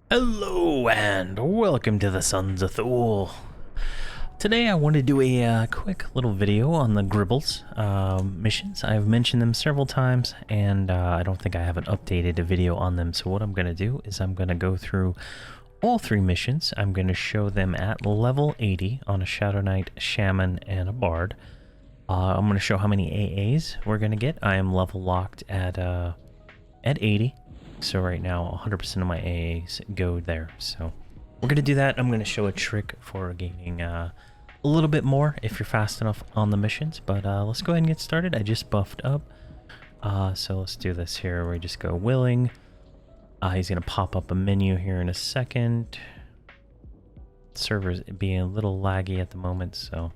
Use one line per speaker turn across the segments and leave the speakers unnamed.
Hello and welcome to the Sons of Thule. Today I want to do a quick little video on the Gribbles missions. I've mentioned them several times and I don't think I have an updated video on them. So what I'm going to do is I'm going to go through all three missions. I'm going to show them at level 80 on a Shadow Knight, Shaman, and a Bard. I'm going to show how many AAs we're going to get. I am level locked at 80. So right now, 100% of my AAs go there. So we're going to do that. I'm going to show a trick for gaining a little bit more if you're fast enough on the missions. But let's go ahead and get started. I just buffed up. So let's do this here. We just go willing. He's going to pop up a menu here in a second. Server's being a little laggy at the moment, so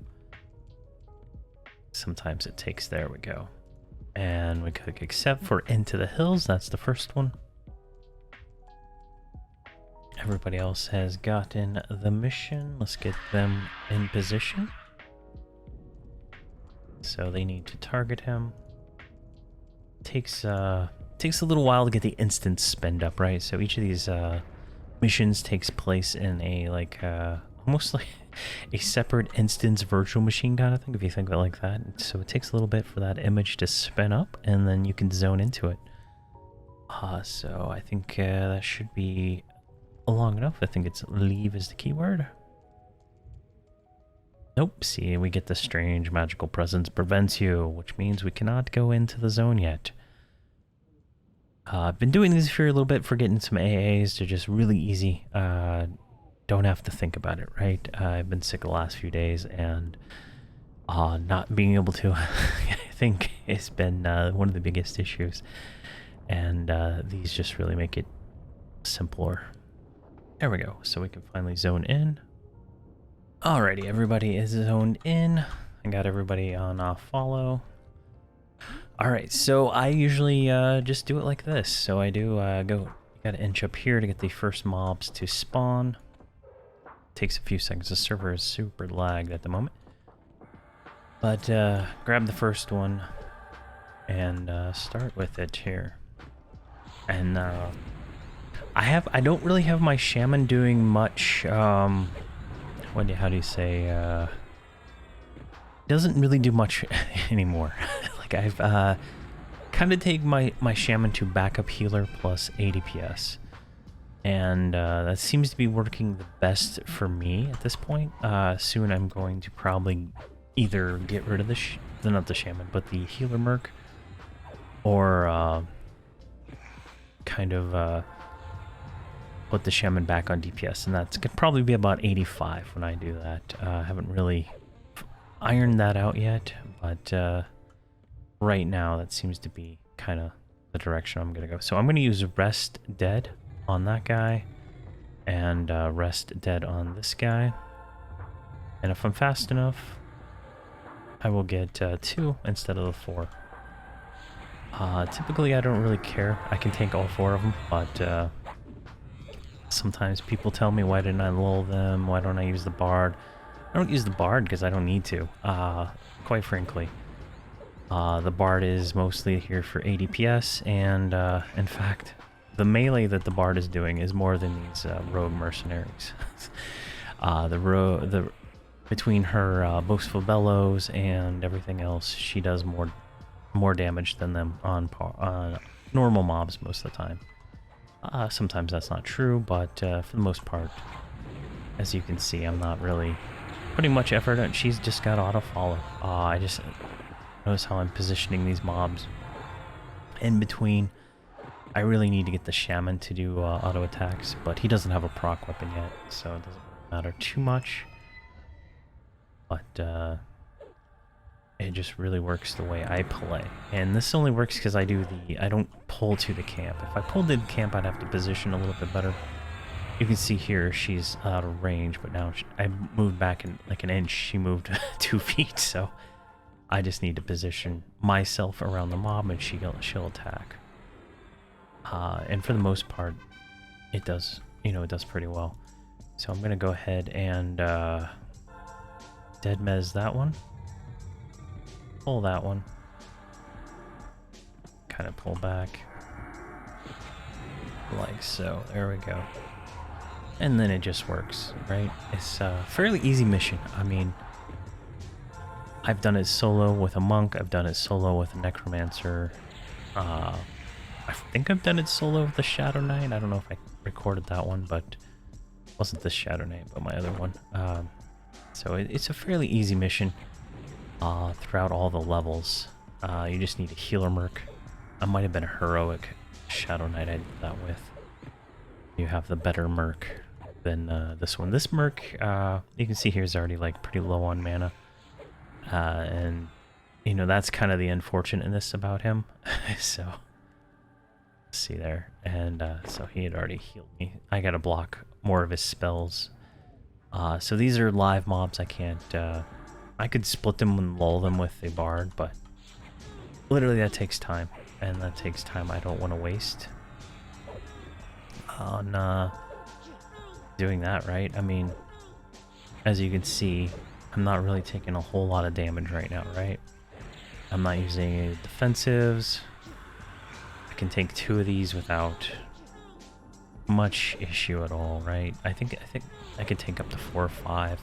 sometimes it takes. There we go. And we click accept for Into the Hills. That's the first one. Everybody else has gotten the mission. Let's get them in position. So they need to target him. Takes a little while to get the instance spend up, right? So each of these missions takes place in a almost like a separate instance virtual machine kind of thing, if you think of it like that. So it takes a little bit for that image to spin up, and then you can zone into it. So I think that should be long enough. I think it's leave is the keyword. Nope, see, we get the strange magical presence prevents you, which means we cannot go into the zone yet. I've been doing these for a little bit for getting some AAs. They're just really easy. Don't have to think about it, right? I've been sick the last few days, and not being able to I think it's been one of the biggest issues. And these just really make it simpler. There we go. So we can finally zone in. Alrighty, everybody is zoned in. I got everybody on follow. Alright, so I usually just do it like this. So I do gotta inch up here to get the first mobs to spawn. Takes a few seconds. The server is super lagged at the moment. But grab the first one and start with it here. And I don't really have my shaman doing much. How do you say? Doesn't really do much anymore. Like I've kind of taken my shaman to backup healer plus 80 PS, and that seems to be working the best for me at this point. Soon I'm going to probably either get rid of not the shaman, but the healer merc, or kind of put the shaman back on DPS, and that's gonna probably be about 85 when I do that. I haven't really ironed that out yet, but right now that seems to be kind of the direction I'm gonna go. So I'm gonna use rest dead on that guy, and rest dead on this guy, and if I'm fast enough I will get 2 instead of the 4. Typically I don't really care. I can take all 4 of them, but sometimes people tell me, why didn't I lull them? Why don't I use the Bard? I don't use the Bard because I don't need to, quite frankly. The Bard is mostly here for 80 PS, and in fact, the melee that the Bard is doing is more than these rogue mercenaries. Between her boastful bellows and everything else, she does more damage than them on normal mobs most of the time. Sometimes that's not true, but for the most part, as you can see, I'm not really putting much effort in. She's just got auto follow. I just notice how I'm positioning these mobs in between. I really need to get the shaman to do auto attacks, but he doesn't have a proc weapon yet, so it doesn't matter too much. But it just really works the way I play. And this only works because I don't pull to the camp. If I pulled to the camp, I'd have to position a little bit better. You can see here she's out of range, but now I moved back in like an inch. She moved 2 feet, so I just need to position myself around the mob, and she'll attack. And for the most part, it does pretty well. So I'm gonna go ahead and dead mez that one. Pull that one. kind of pull back. Like so. There we go. And then it just works, right? It's a fairly easy mission. I mean, I've done it solo with a monk. I've done it solo with a necromancer. I think I've done it solo with the Shadow Knight. I don't know if I recorded that one, but it wasn't the Shadow Knight, but my other one. So it's a fairly easy mission throughout all the levels. You just need a healer merc. I might have been a heroic Shadow Knight I did that with. You have the better merc than this one. This merc, you can see here, is already like pretty low on mana. And, you know, that's kind of the unfortunateness about him. So, see there. And so he had already healed me. I gotta block more of his spells. So these are live mobs. I can't, I could split them and lull them with a bard, but literally that takes time. And that takes time I don't want to waste on doing that, right? I mean, as you can see, I'm not really taking a whole lot of damage right now, right? I'm not using any defensives. I can take 2 of these without much issue at all, right? I think I could take up to 4 or 5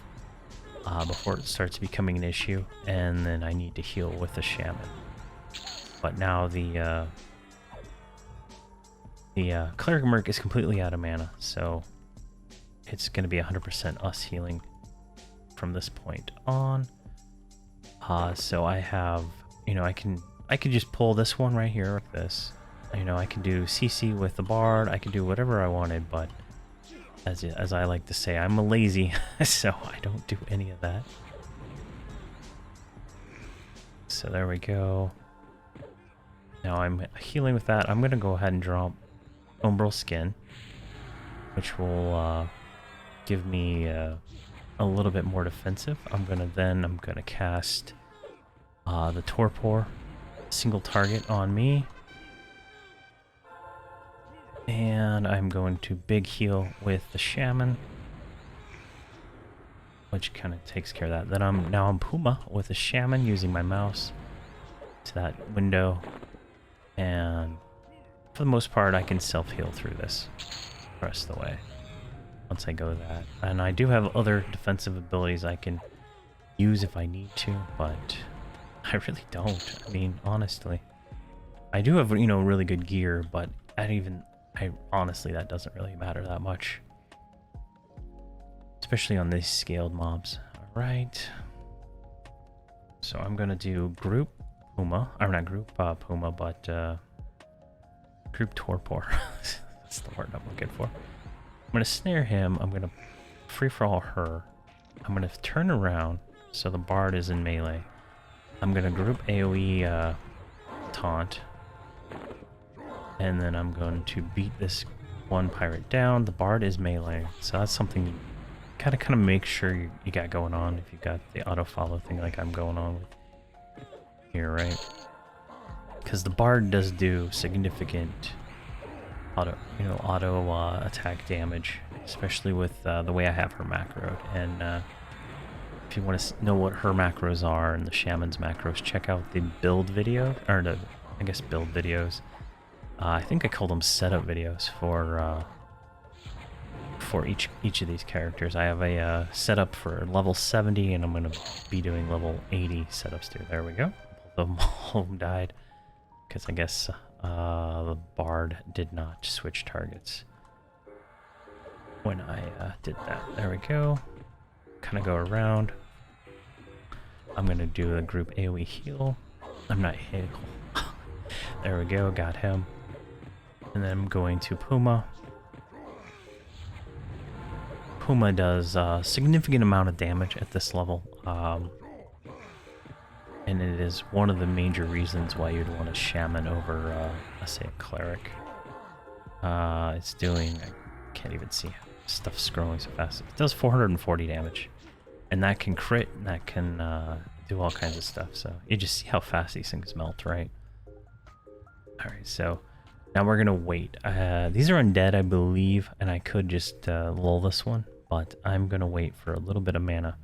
before it starts becoming an issue, and then I need to heal with the shaman. But now the cleric merc is completely out of mana, so it's going to be 100% us healing from this point on. So I have, you know, I could just pull this one right here with this. You know, I can do CC with the bard. I can do whatever I wanted, but as I like to say, I'm a lazy, so I don't do any of that. So there we go. Now I'm healing with that. I'm going to go ahead and drop Umbral Skin, which will give me a little bit more defensive. I'm going to cast the Torpor, single target on me. And I'm going to big heal with the Shaman, which kind of takes care of that. Then I'm Puma with the Shaman using my mouse to that window. And for the most part, I can self-heal through this the rest of the way once I go that. And I do have other defensive abilities I can use if I need to, but I really don't. I mean, honestly. I do have, you know, really good gear, but honestly, that doesn't really matter that much. Especially on these scaled mobs. Alright. So I'm going to do group Puma, or not group Puma, but group Torpor. That's the word I'm looking for. I'm going to snare him. I'm going to free-for-all her. I'm going to turn around so the bard is in melee. I'm going to group AoE taunt. And then I'm going to beat this one pirate down. The bard is melee, so that's something you gotta kind of make sure you got going on if you got the auto-follow thing like I'm going on with here, right? Because the bard does do significant auto attack damage, especially with the way I have her macroed. And if you want to know what her macros are and the shaman's macros, check out the build video, or the, I guess, build videos. I think I called them setup videos for each of these characters. I have a setup for level 70, and I'm going to be doing level 80 setups too. There we go. Both of them died because I guess the bard did not switch targets when I did that. There we go. Kind of go around. I'm going to do a group AoE heal. I'm not heal. There we go. Got him. And then I'm going to Puma. Puma does a significant amount of damage at this level. And it is one of the major reasons why you'd want a shaman over, let's say, a cleric. It's doing, I can't even see, stuff's scrolling so fast. It does 440 damage. And that can crit, and that can do all kinds of stuff. So you just see how fast these things melt, right? Alright, so now we're gonna wait. These are undead, I believe, and I could just lull this one, but I'm gonna wait for a little bit of mana.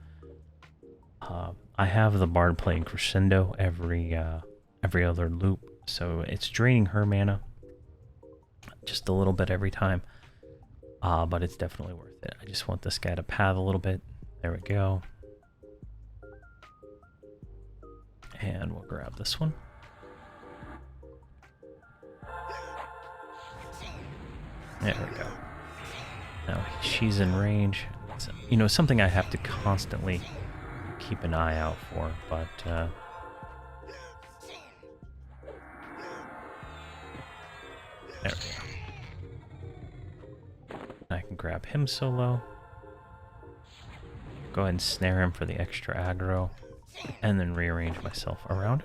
I have the bard playing crescendo every other loop, So it's draining her mana just a little bit every time. But it's definitely worth it. I just want this guy to path a little bit. There we go. And we'll grab this one. There we go. Now she's in range. It's, you know, something I have to constantly keep an eye out for, but there we go. I can grab him solo. Go ahead and snare him for the extra aggro, and then rearrange myself around.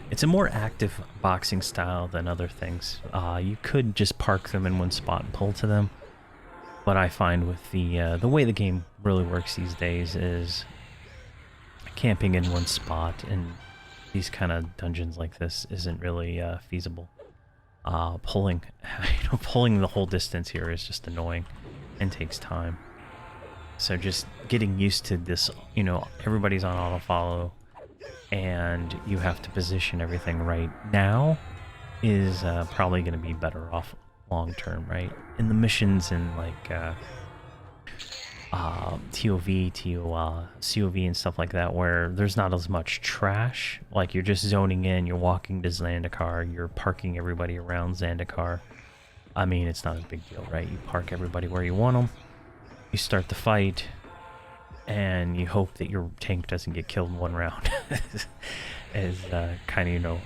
It's a more active boxing style than other things. You could just park them in one spot and pull to them, but I find with the way the game really works these days is camping in one spot in these kind of dungeons like this isn't really feasible. Pulling the whole distance here is just annoying and takes time. So just getting used to this, you know, everybody's on auto follow, and you have to position everything right now is probably going to be better off long term, right? In the missions in like TOV, COV and stuff like that, where there's not as much trash, like you're just zoning in, you're walking to Zendikar, you're parking everybody around Zendikar. I mean, it's not a big deal, right? You park everybody where you want them, you start the fight, and you hope that your tank doesn't get killed in one round. is kind of, you know,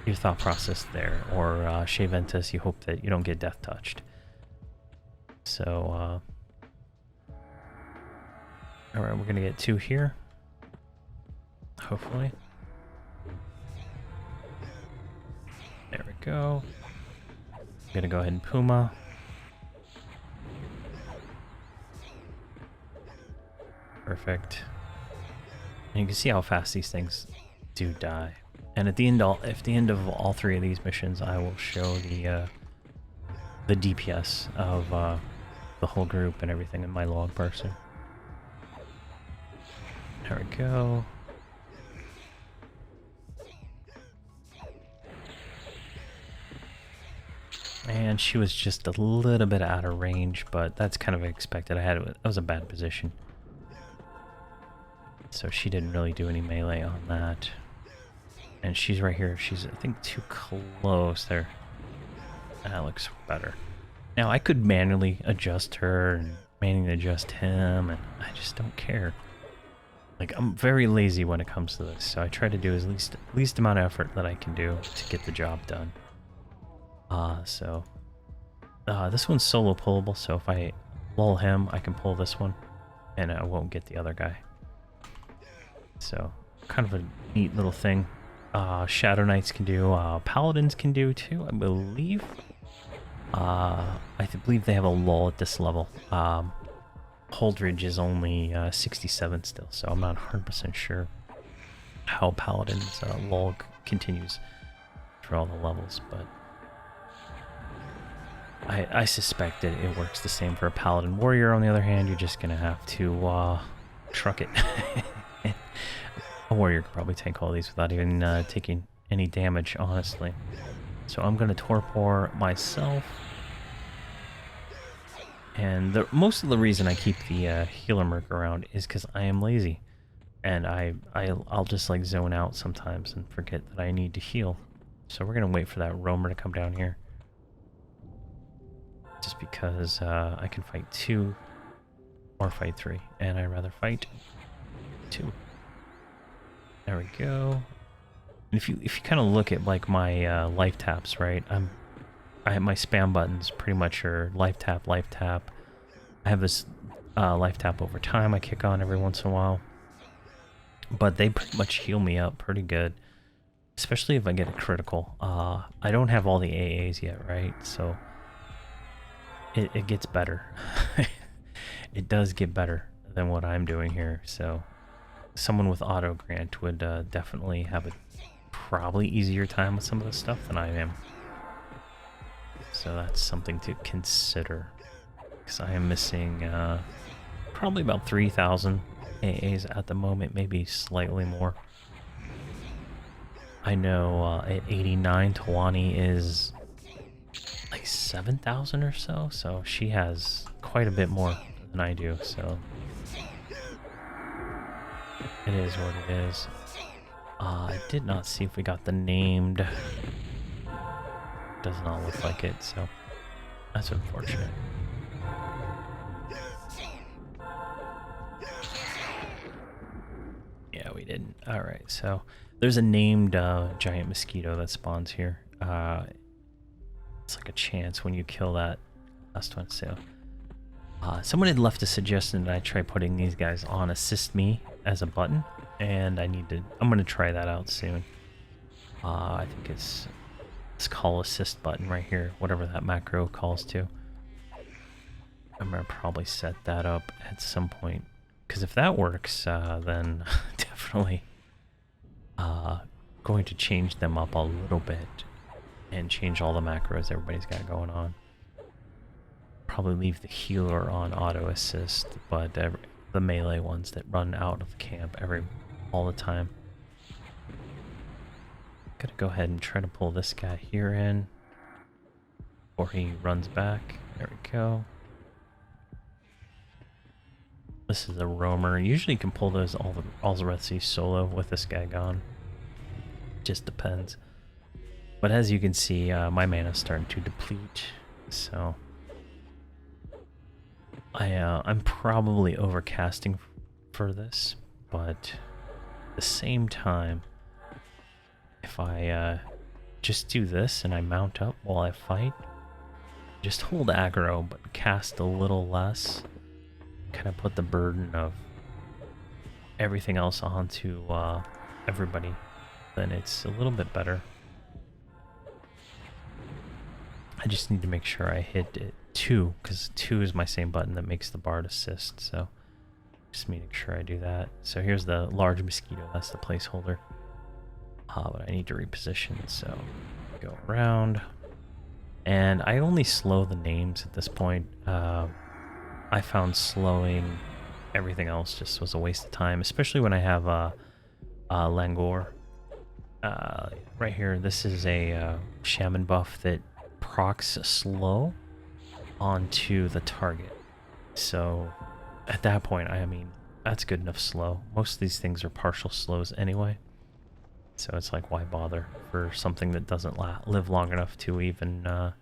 your thought process there. Or Shaventus, you hope that you don't get death touched. So, alright, we're gonna get 2 here. Hopefully. There we go. I'm gonna go ahead and Puma. Perfect. And you can see how fast these things do die. And at the end of all 3 of these missions, I will show the DPS of the whole group and everything in my log parser. There we go. And she was just a little bit out of range, but that's kind of expected. That was a bad position. So she didn't really do any melee on that. And she's right here. She's, I think, too close there. That looks better. Now, I could manually adjust her and manually adjust him, and I just don't care. Like, I'm very lazy when it comes to this, so I try to do as least amount of effort that I can do to get the job done. This one's solo pullable, so if I lull him, I can pull this one, and I won't get the other guy. So, kind of a neat little thing. Shadow Knights can do, Paladins can do too, I believe. I believe they have a lull at this level. Holdridge is only 67 still, so I'm not 100% sure how Paladin's lull continues for all the levels, but I suspect that it works the same for a Paladin. Warrior, on the other hand, you're just going to have to truck it. A warrior could probably tank all these without even taking any damage, honestly. So I'm going to torpor myself. And most of the reason I keep the healer merc around is because I am lazy. And I'll just like zone out sometimes and forget that I need to heal. So we're going to wait for that roamer to come down here. Just because I can fight 2 or fight 3. And I'd rather fight 2. There we go. And if you kind of look at like my life taps, right? I have my spam buttons pretty much are life tap, life tap. I have this life tap over time I kick on every once in a while. But they pretty much heal me up pretty good. Especially if I get a critical. I don't have all the AAs yet, right? So it gets better. It does get better than what I'm doing here. So someone with auto grant would definitely have a probably easier time with some of the stuff than I am. So that's something to consider. Because I am missing probably about 3,000 AAs at the moment, maybe slightly more. I know at 89, Tawani is like 7,000 or so, so she has quite a bit more than I do, so it is what it is. I did not see if we got the named. Does not look like it, so that's unfortunate. Yeah, we didn't. Alright, so there's a named giant mosquito that spawns here. It's like a chance when you kill that last one, so. Someone had left a suggestion that I try putting these guys on assist me as a button, and I'm gonna try that out soon. I think it's this call assist button right here, whatever that macro calls to. I'm gonna probably set that up at some point, because if that works, then definitely going to change them up a little bit and change all the macros everybody's got going on. Probably leave the healer on auto assist, but the melee ones that run out of the camp all the time. Gotta go ahead and try to pull this guy here in before he runs back. There we go. This is a roamer. Usually you can pull those all the rest of these solo with this guy gone. Just depends. But as you can see, my mana's starting to deplete, so I'm probably overcasting for this, but at the same time, if I just do this and I mount up while I fight, just hold aggro but cast a little less, kind of put the burden of everything else onto everybody, then it's a little bit better. I just need to make sure I hit it 2, because 2 is my same button that makes the BRD assist, so just making sure I do that. So here's the large mosquito, that's the placeholder. But I need to reposition, so go around. And I only slow the names at this point. I found slowing everything else just was a waste of time, especially when I have Langor. Right here, this is a shaman buff that procs slow onto the target. So at that point, I mean, that's good enough slow. Most of these things are partial slows anyway. So it's like, why bother for something that doesn't live long enough to even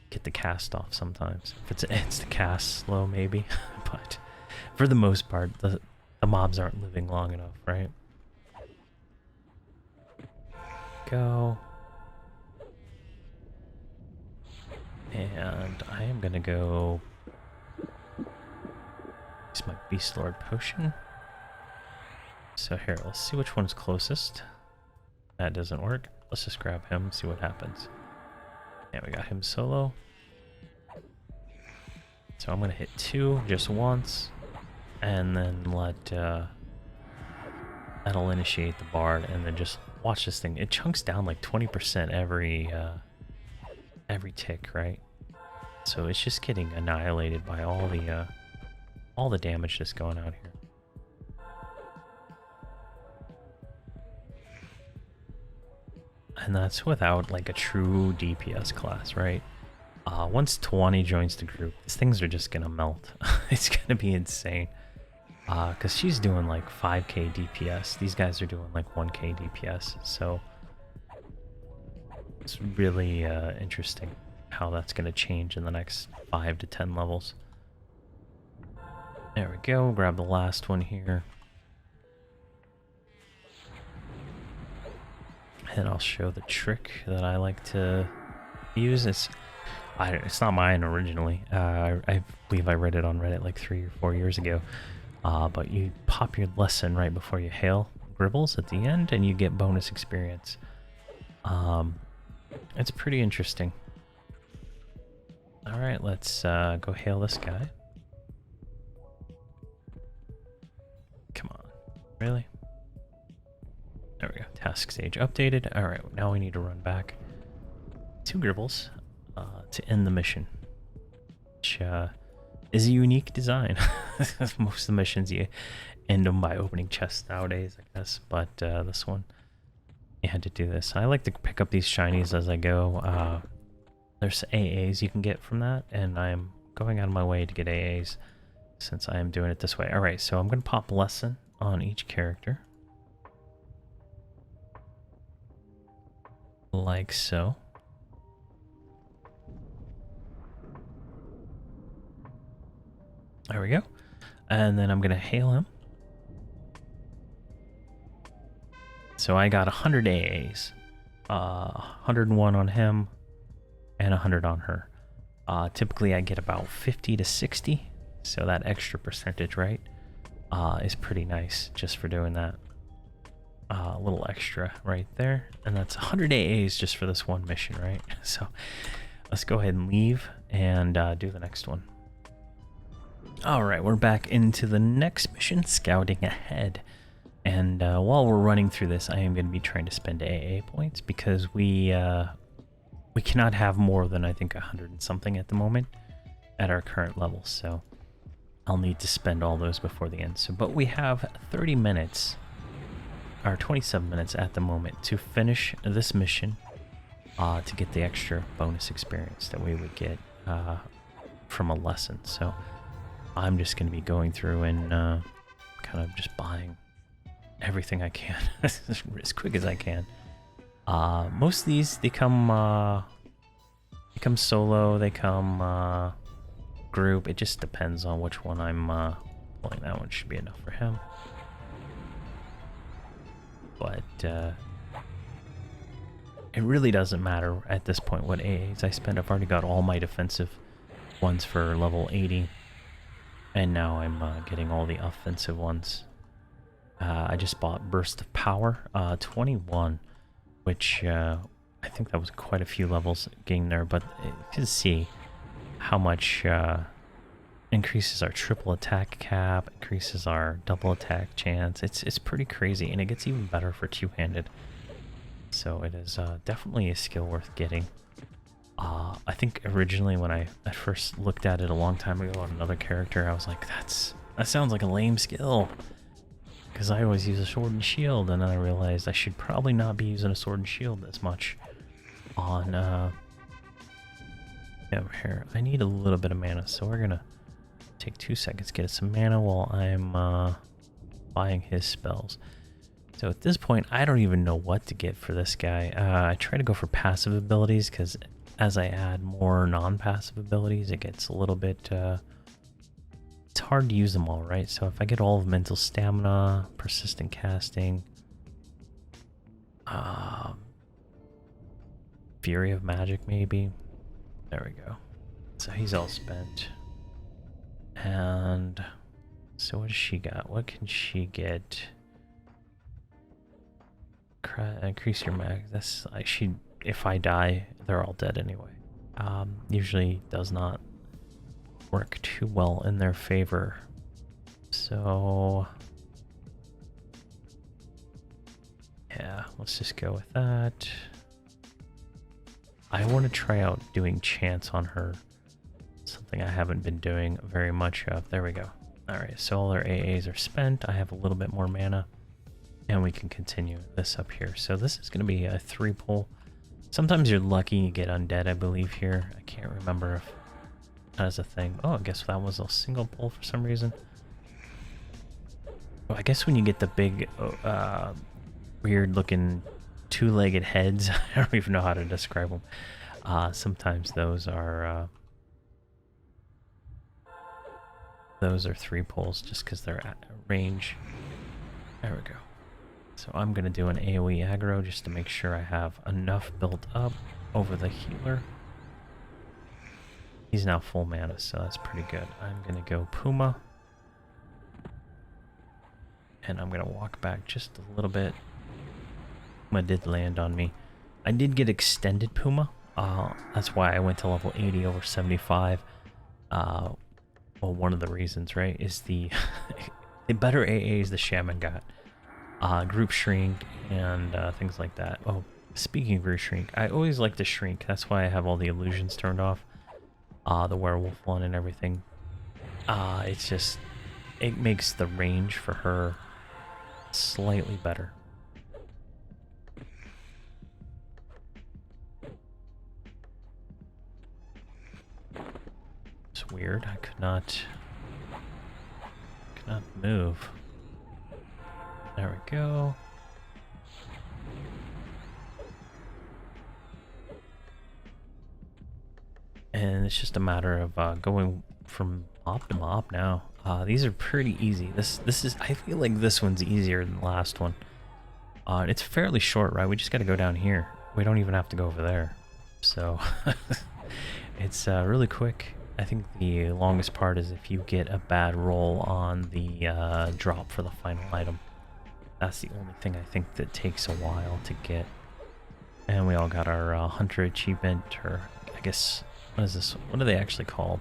get the cast off sometimes. If it's the cast slow, maybe. But for the most part, the mobs aren't living long enough, right? Go. And I am gonna go use my Beast Lord potion. So here, let's see which one's closest. That doesn't work. Let's just grab him, see what happens. Yeah, we got him solo. So I'm gonna hit 2 just once, and then let that'll initiate the BRD, and then just watch this thing. It chunks down like 20% every tick, right? So it's just getting annihilated by all the damage that's going out here. And that's without like a true DPS class, right? Once Tawani joins the group, these things are just gonna melt. It's gonna be insane. Because she's doing like 5k DPS. These guys are doing like 1k DPS. So it's really interesting how that's gonna change in the next 5 to 10 levels. There we go. Grab the last one here. And I'll show the trick that I like to use. It's not mine originally. I believe I read it on Reddit like 3 or 4 years ago. But you pop your lesson right before you hail Gribbles at the end, and you get bonus experience. It's pretty interesting. All right, let's go hail this guy. Come on, really? There we go. Task stage updated. All right, now we need to run back to Gribbles to end the mission, which is a unique design. Most of the missions you end them by opening chests nowadays, I guess, but this one you had to do this. I like to pick up these shinies as I go. There's AAs you can get from that, and I'm going out of my way to get AAs since I am doing it this way. Alright, so I'm going to pop lesson on each character. Like so. There we go. And then I'm going to hail him. So I got 100 AAs. 101 on him and 100 on her. Typically I get about 50 to 60. So that extra percentage, right, is pretty nice just for doing that. A little extra right there. And that's 100 AAs just for this one mission, right? So let's go ahead and leave and do the next one. Alright, we're back into the next mission, scouting ahead. And while we're running through this, I am going to be trying to spend AA points because we cannot have more than, I think, 100 and something at the moment at our current level. So I'll need to spend all those before the end. So, but we have 30 minutes, or 27 minutes at the moment, to finish this mission to get the extra bonus experience that we would get from a lesson. So I'm just going to be going through and kind of just buying everything I can as quick as I can. Most of these, they come solo, they come group. It just depends on which one I'm pulling. That one should be enough for him. But it really doesn't matter at this point what AAs I spend. I've already got all my defensive ones for level 80. And now I'm getting all the offensive ones. I just bought Burst of Power 21, which I think that was quite a few levels getting there, but you can see how much increases our triple attack cap, increases our double attack chance. It's pretty crazy, and it gets even better for two-handed. So it is definitely a skill worth getting. I think originally when I first looked at it a long time ago on another character, I was like, that sounds like a lame skill. Because I always use a sword and shield, and then I realized I should probably not be using a sword and shield as much on over here. I need a little bit of mana, so we're gonna take 2 seconds to get some mana while I'm buying his spells. So at this point, I don't even know what to get for this guy. I try to go for passive abilities, because as I add more non-passive abilities, it gets a little bit, it's hard to use them all, right? So if I get all of mental stamina, persistent casting, fury of magic maybe. There we go. So he's all spent. And so what does she got? What can she get? Increase your mag. That's if I die, they're all dead anyway. Usually does not work too well in their favor. So yeah, let's just go with that. I want to try out doing chance on her. Something I haven't been doing very much of. There we go. Alright, so all our AAs are spent. I have a little bit more mana. And we can continue this up here. So this is going to be a 3-pull. Sometimes you're lucky you get undead, I believe, here. I can't remember if that is a thing. Oh, I guess that was a single pull for some reason. Well, I guess when you get the big, weird-looking two-legged heads, I don't even know how to describe them. Sometimes those are 3 pulls just because they're at range. There we go. So I'm going to do an AoE aggro just to make sure I have enough built up over the healer. He's now full mana, so that's pretty good. I'm going to go Puma. And I'm going to walk back just a little bit. Puma did land on me. I did get extended Puma. That's why I went to level 80 over 75. Well, one of the reasons, right, is the better AAs the Shaman got. Group shrink and things like that. Oh, speaking of group shrink, I always like to shrink. That's why I have all the illusions turned off. The werewolf one and everything. It's just, it makes the range for her slightly better. weird. I could not move. There we go. And it's just a matter of going from mob to mob now. These are pretty easy. This is, I feel like this one's easier than the last one. It's fairly short, right? We just got to go down here. We don't even have to go over there. So it's really quick. I think the longest part is if you get a bad roll on the drop for the final item. That's the only thing I think that takes a while to get. And we all got our hunter achievement, or I guess, what is this? What are they actually called?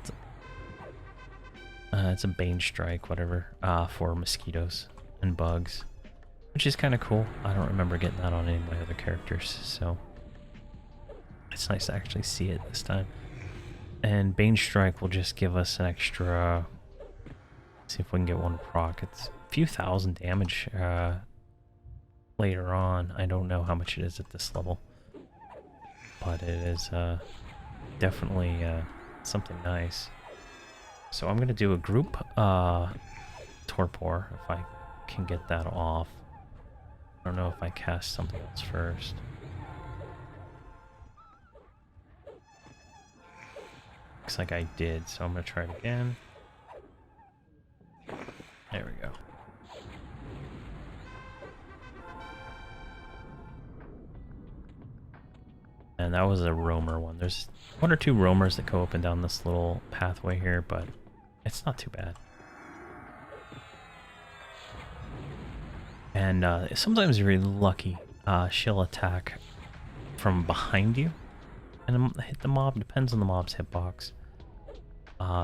It's a Bane Strike, whatever, for mosquitoes and bugs, which is kind of cool. I don't remember getting that on any of my other characters, so it's nice to actually see it this time. And Bane Strike will just give us an extra, see if we can get one proc. It's a few thousand damage later on. I don't know how much it is at this level, but it is definitely something nice. So I'm going to do a group torpor if I can get that off. I don't know if I cast something else first. Looks like I did, so I'm going to try it again. There we go. And that was a roamer one. There's one or two roamers that go up and down this little pathway here, but it's not too bad. And sometimes you're really lucky. She'll attack from behind you and hit the mob. Depends on the mob's hitbox.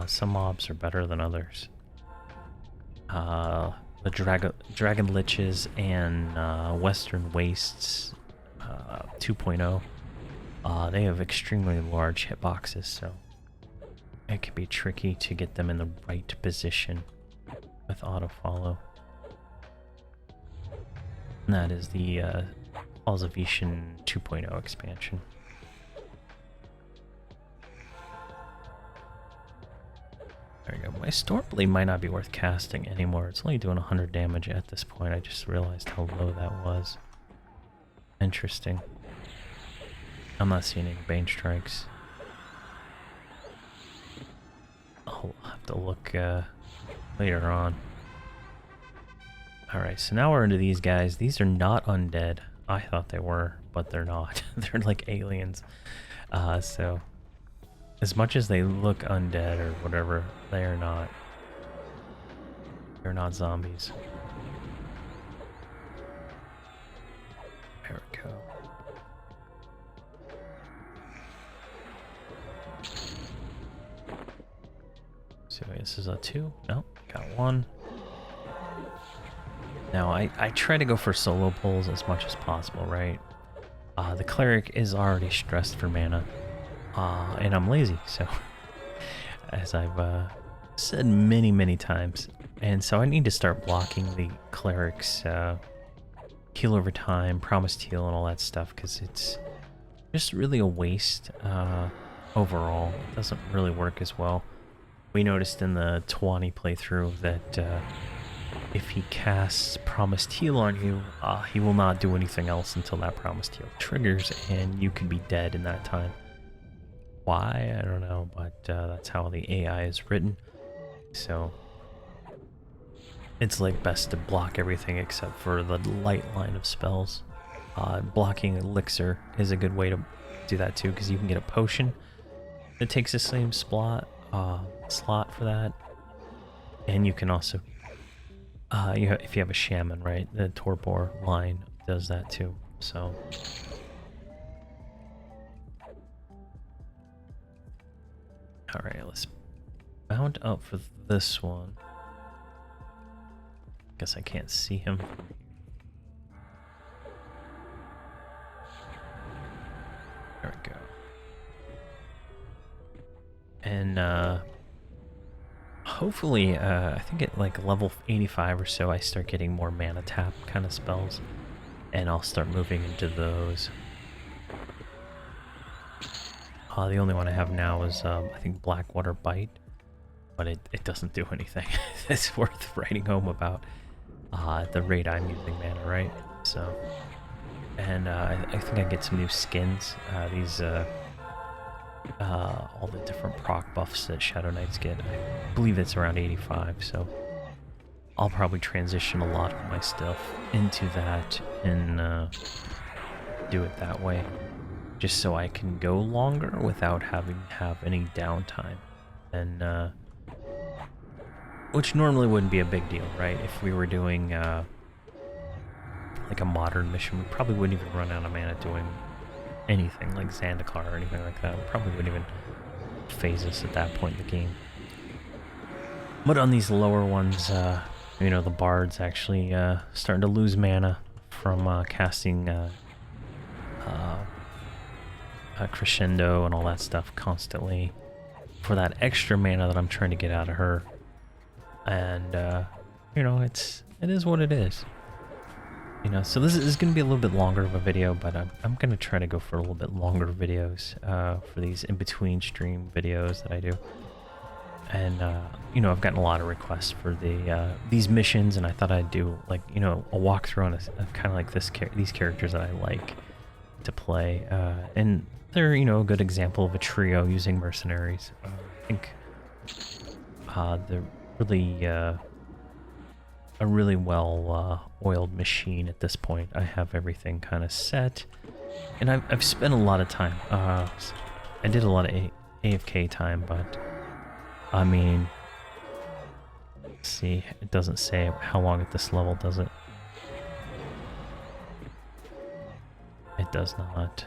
Some mobs are better than others. The Dragon Liches and Western Wastes 2.0, they have extremely large hitboxes, so it can be tricky to get them in the right position with auto-follow. And that is the Observation 2.0 expansion. There we go. My Stormblade might not be worth casting anymore. It's only doing 100 damage at this point. I just realized how low that was. Interesting. I'm not seeing any Bane Strikes. I'll have to look later on. Alright, so now we're into these guys. These are not undead. I thought they were, but they're not. They're like aliens. So, as much as they look undead or whatever, they are not. They're not zombies. There we go. So this is a 2. Nope, got 1. Now, I try to go for solo pulls as much as possible, right? The cleric is already stressed for mana, and I'm lazy, so as I've said many times, and so I need to start blocking the cleric's heal over time, promised heal, and all that stuff, because it's just really a waste overall. It doesn't really work as well. We noticed in the Tawani playthrough that if he casts Promised Heal on you, he will not do anything else until that Promised Heal triggers, and you could be dead in that time. Why? I don't know, but that's how the AI is written. So it's like best to block everything except for the light line of spells. Blocking Elixir is a good way to do that too, because you can get a potion that takes the same slot for that, and you can also if you have a shaman, right, the torpor line does that too. So all right, let's mount up for this one. Guess I can't see him from here. There we go. And hopefully, I think at like level 85 or so, I start getting more mana tap kind of spells, and I'll start moving into those. The only one I have now is I think Blackwater Bite, but it doesn't do anything. It's worth writing home about at the rate I'm using mana, right? So, and I think I get some new skins. These all the different proc buffs that Shadow Knights get. I believe it's around 85, so I'll probably transition a lot of my stuff into that and do it that way, just so I can go longer without having to have any downtime. And which normally wouldn't be a big deal, right? If we were doing like a modern mission, we probably wouldn't even run out of mana doing anything like Zendikar or anything like that. We probably wouldn't even phase us at that point in the game. But on these lower ones, you know, the bards actually starting to lose mana from casting crescendo and all that stuff constantly for that extra mana that I'm trying to get out of her. And you know, it is what it is. You know, so this is going to be a little bit longer of a video, but I'm going to try to go for a little bit longer videos for these in-between stream videos that I do. And, you know, I've gotten a lot of requests for these missions, and I thought I'd do, like, you know, a walkthrough on kind of like these characters that I like to play. And they're, you know, a good example of a trio using mercenaries. I think they're really... a really well oiled machine at this point. I have everything kind of set, and I've spent a lot of time. I did a lot of AFK time, but I mean, let's see, it doesn't say how long at this level, does it? It does not.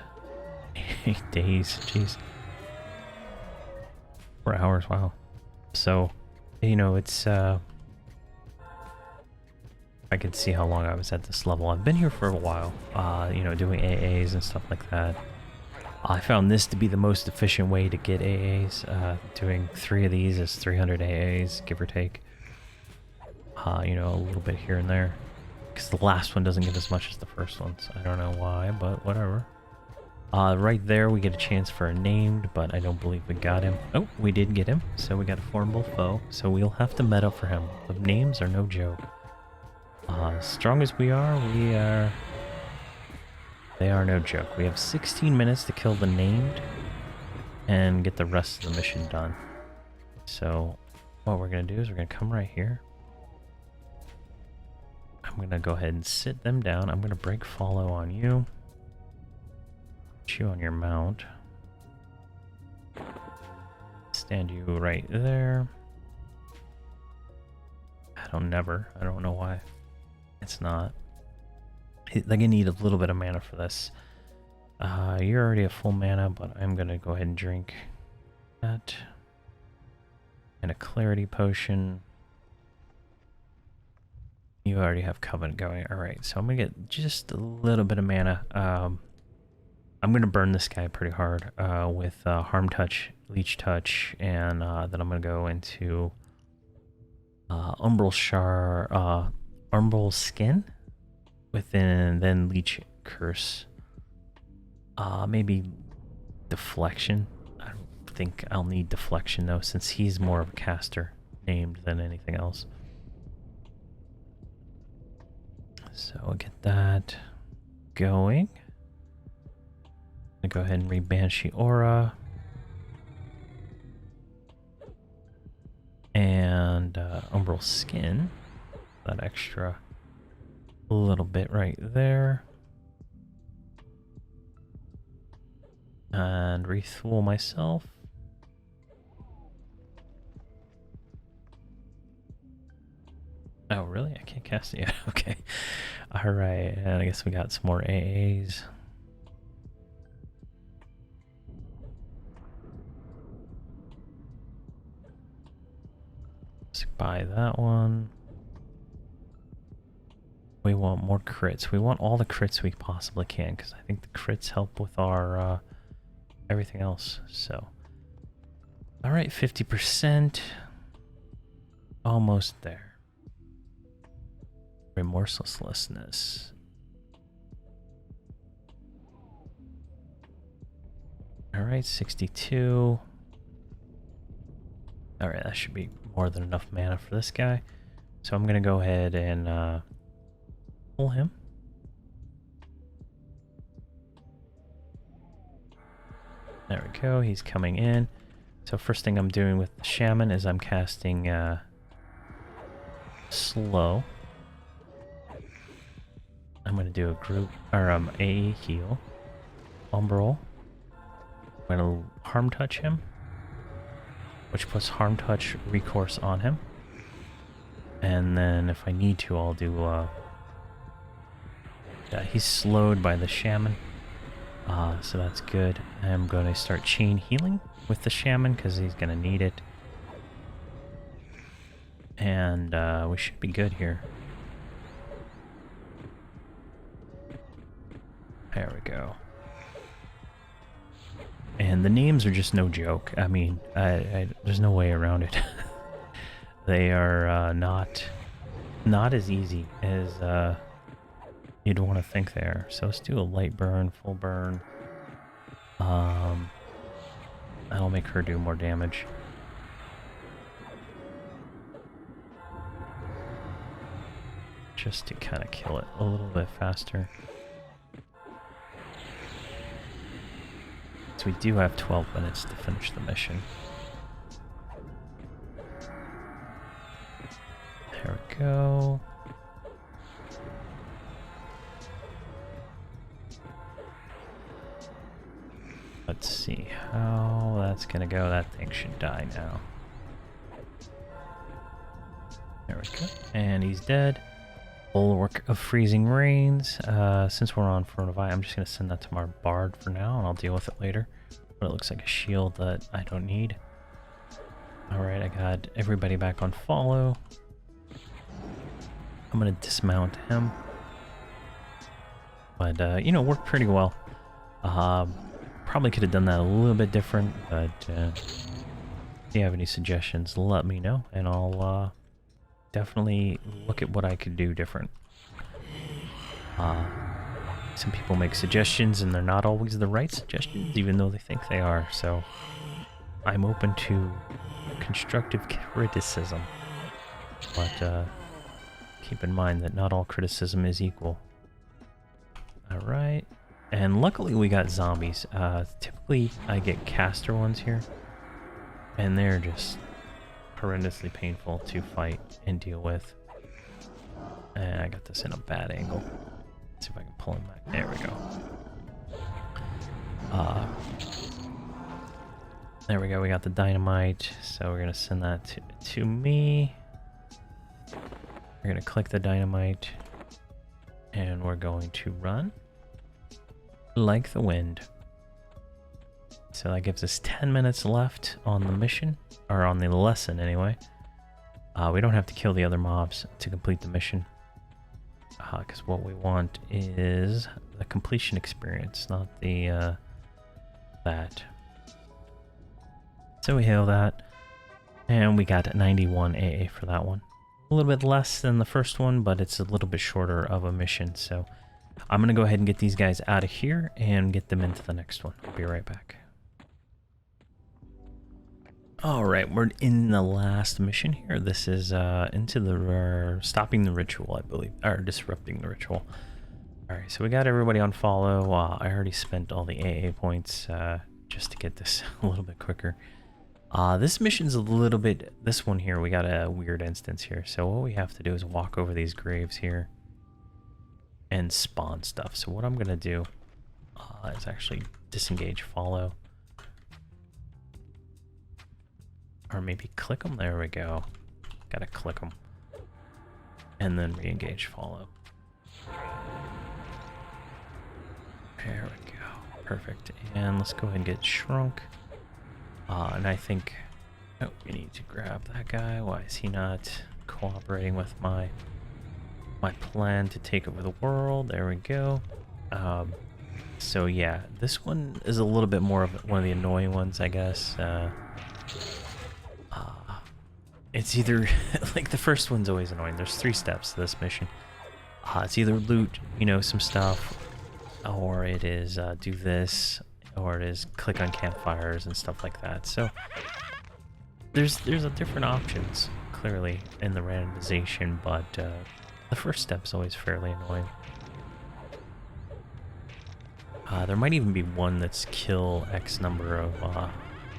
8 days, jeez. 4 hours, wow. So, you know, it's I could see how long I was at this level. I've been here for a while, you know, doing AAs and stuff like that. I found this to be the most efficient way to get AAs. Doing 3 of these is 300 AAs, give or take. You know, a little bit here and there. Because the last one doesn't give as much as the first one, so I don't know why, but whatever. Right there, we get a chance for a named, but I don't believe we got him. Oh, we did get him, so we got a formidable foe. So we'll have to meta for him. The names are no joke. As strong as we are, they are no joke. We have 16 minutes to kill the named and get the rest of the mission done. So what we're going to do is we're going to come right here. I'm going to go ahead and sit them down. I'm going to break follow on you. Put you on your mount. Stand you right there. I don't know why. It's not. They're gonna need a little bit of mana for this. You're already at full mana, but I'm gonna go ahead and drink that. And a clarity potion. You already have Covenant going. Alright, so I'm gonna get just a little bit of mana. I'm gonna burn this guy pretty hard with Harm Touch, Leech Touch, and then I'm gonna go into Umbral Skin, within then Leech Curse. Maybe Deflection. I don't think I'll need Deflection though, since he's more of a caster named than anything else. So I'll get that going. I'm gonna go ahead and read Banshee Aura. And Umbral Skin. That extra little bit right there. And retool myself. Oh, really? I can't cast it yet. Okay. Alright, and I guess we got some more AAs. Let's buy that one. We want more crits. We want all the crits we possibly can, because I think the crits help with our everything else. So, all right, 50%, almost there. Remorselessness. All right, 62. Alright, that should be more than enough mana for this guy. So I'm going to go ahead and pull him. There we go, he's coming in. So first thing I'm doing with the shaman is I'm casting slow. I'm going to do a group, or AE heal. Umbral. I'm going to harm touch him, which puts harm touch recourse on him. And then if I need to, I'll do, yeah, he's slowed by the shaman. So that's good. I'm going to start chain healing with the shaman because he's going to need it. And we should be good here. There we go. And the names are just no joke. I mean, there's no way around it. They are not as easy as you'd want to think they are. So let's do a light burn, full burn. That'll make her do more damage. Just to kind of kill it a little bit faster. So we do have 12 minutes to finish the mission. There we go. Let's see how that's gonna go. That thing should die now. There we go. And he's dead. Bulwark of Freezing Rains. Since we're on Krono Buying, I'm just gonna send that to my Bard for now, and I'll deal with it later. But it looks like a shield that I don't need. Alright, I got everybody back on follow. I'm gonna dismount him. But, you know, worked pretty well. Probably could have done that a little bit different, but if you have any suggestions, let me know, and I'll definitely look at what I could do different. Some people make suggestions, and they're not always the right suggestions, even though they think they are, so I'm open to constructive criticism, but keep in mind that not all criticism is equal. Alright. And luckily we got zombies. Typically I get caster ones here, and they're just horrendously painful to fight and deal with. And I got this in a bad angle. Let's see if I can pull him back. There we go. There we go, we got the dynamite, so we're gonna send that to me. We're gonna click the dynamite, and we're going to run like the wind. So that gives us 10 minutes left on the mission, or on the lesson anyway. We don't have to kill the other mobs to complete the mission, because what we want is the completion experience, not the that. So we hail that, and we got 91 AA for that one. A little bit less than the first one, but it's a little bit shorter of a mission, so I'm going to go ahead and get these guys out of here and get them into the next one. I'll be right back. Alright, we're in the last mission here. This is into the stopping the ritual, I believe, or disrupting the ritual. Alright, so we got everybody on follow. I already spent all the AA points just to get this a little bit quicker. This mission's a little bit, this one here, we got a weird instance here. So what we have to do is walk over these graves here and spawn stuff. So what I'm gonna do is actually disengage follow. Or maybe click them, there we go. Gotta click them. And then re-engage follow. There we go, perfect. And let's go ahead and get shrunk. And I think, oh, we need to grab that guy. Why is he not cooperating with my plan to take over the world? There we go. So yeah, this one is a little bit more of one of the annoying ones, I guess. It's either, like the first one's always annoying. There's 3 steps to this mission. It's either loot, you know, some stuff, or it is do this, or it is click on campfires and stuff like that. So there's a different options clearly in the randomization, but the first step is always fairly annoying. There might even be one that's kill X number of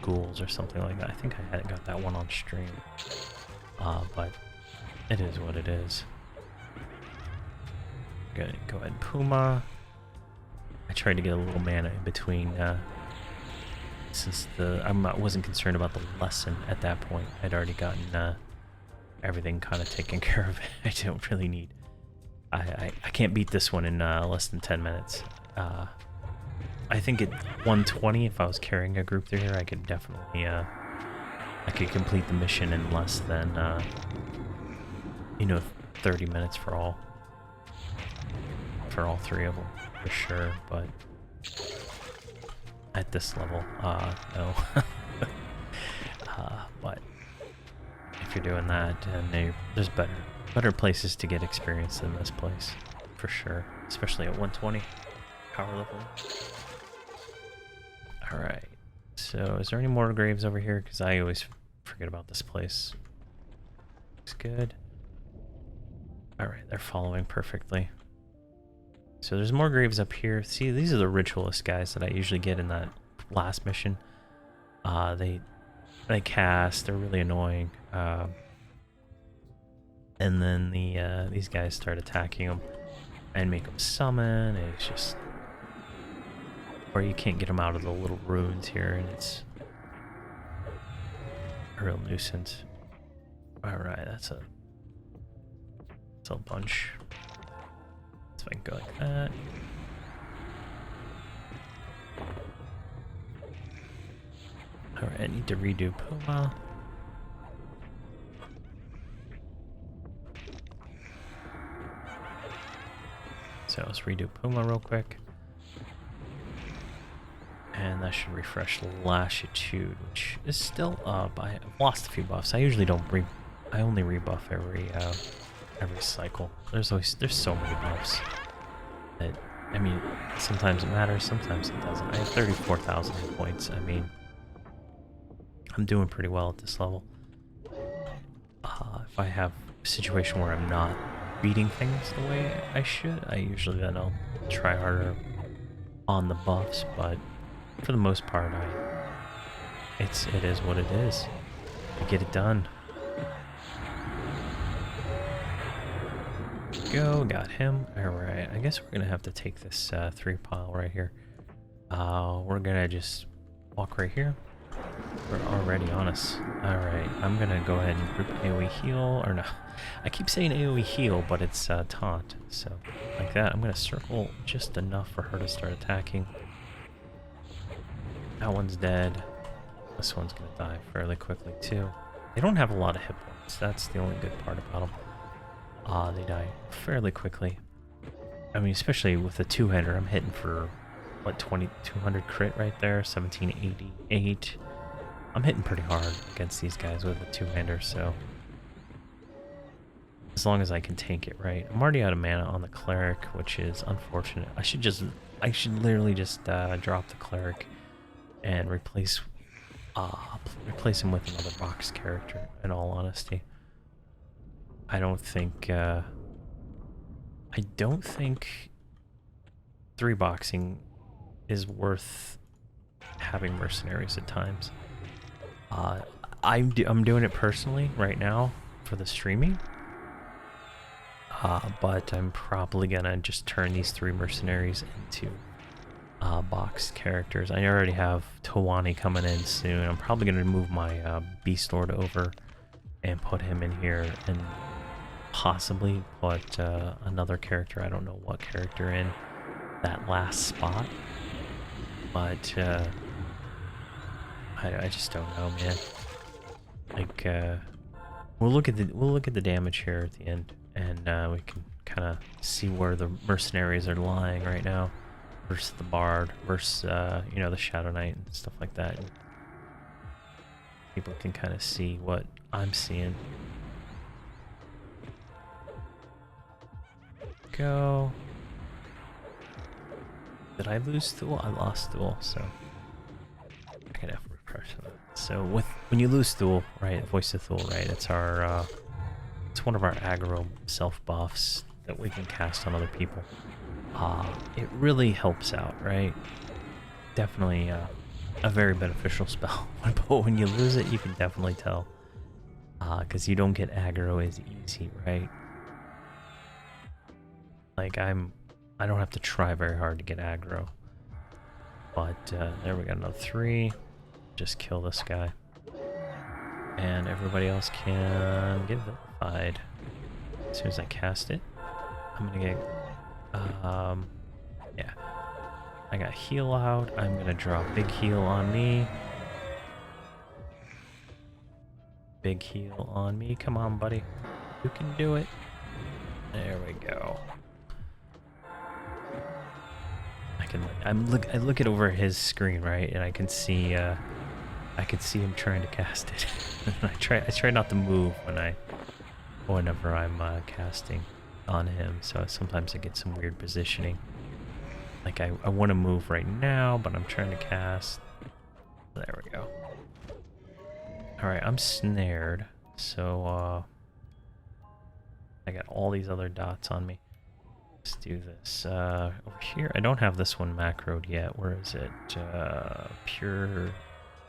ghouls or something like that. I think I had got that one on stream, but it is what it is. Gonna go ahead and Puma. I tried to get a little mana in between, since I wasn't concerned about the lesson at that point. I'd already gotten everything kind of taken care of. I don't really need. I can't beat this one in less than 10 minutes. I think at 120, if I was carrying a group through here, I could definitely I could complete the mission in less than 30 minutes for all three of them, for sure. But at this level, no. But if you're doing that, and there's better places to get experience than this place, for sure. Especially at 120 power level. All right. So, is there any more graves over here? Because I always forget about this place. Looks good. All right, they're following perfectly. So there's more graves up here. See, these are the ritualist guys that I usually get in that last mission. They cast. They're really annoying. And then these guys start attacking them and make them summon. And it's just, or you can't get them out of the little ruins here, and it's a real nuisance. All right, that's a bunch. So I can go like that. Alright, I need to redo Puma. So let's redo Puma real quick. And that should refresh Lassitude, which is still up. I've lost a few buffs. I usually don't I only rebuff every cycle. There's so many buffs that, I mean, sometimes it matters, sometimes it doesn't. I have 34,000 hit points. I mean, I'm doing pretty well at this level. If I have a situation where I'm not beating things the way I should, I usually then I'll try harder on the buffs, but for the most part, it is what it is. I get it done. Go, got him. Alright, I guess we're gonna have to take this 3 pile right here. We're gonna just walk right here. We're already on us. Alright, I'm gonna go ahead and group AoE heal, or no. I keep saying AoE heal, but it's taunt. So, like that, I'm gonna circle just enough for her to start attacking. That one's dead. This one's gonna die fairly quickly too. They don't have a lot of hit points. That's the only good part about them. They die fairly quickly. I mean, especially with the two-hander, I'm hitting for, what, 2200 crit right there, 1788. I'm hitting pretty hard against these guys with the two-hander, so as long as I can tank it right. I'm already out of mana on the cleric, which is unfortunate. I should literally just drop the cleric and replace him with another box character, in all honesty. I don't think 3-boxing is worth having mercenaries at times. I'm doing it personally right now for the streaming, but I'm probably gonna just turn these 3 mercenaries into box characters. I already have Tawani coming in soon. I'm probably gonna move my Beast Lord over and put him in here, and possibly put another character, I don't know what character, in that last spot, but I just don't know, man. Like, we'll look at the damage here at the end, and we can kind of see where the mercenaries are lying right now versus the Bard versus the Shadow Knight and stuff like that. And people can kind of see what I'm seeing. Go. Did I lose Thule? I lost Thule, so I could have to refresh that. So when you lose Thule, right, Voice of Thule, right, it's our it's one of our aggro self buffs that we can cast on other people. It really helps out, right? Definitely a very beneficial spell. But when you lose it, you can definitely tell, because you don't get aggro as easy, right? Like I don't have to try very hard to get aggro. But there we got another 3. Just kill this guy. And everybody else can get vilified. As soon as I cast it, I'm gonna get, yeah. I got heal out. I'm gonna draw big heal on me. Big heal on me. Come on, buddy. You can do it. There we go. I look at over his screen, right, and I can see him trying to cast it. I try not to move whenever I'm casting on him. So sometimes I get some weird positioning. Like I want to move right now, but I'm trying to cast. There we go. All right, I'm snared. So I got all these other dots on me. Let's do this. Over here, I don't have this one macroed yet. Where is it?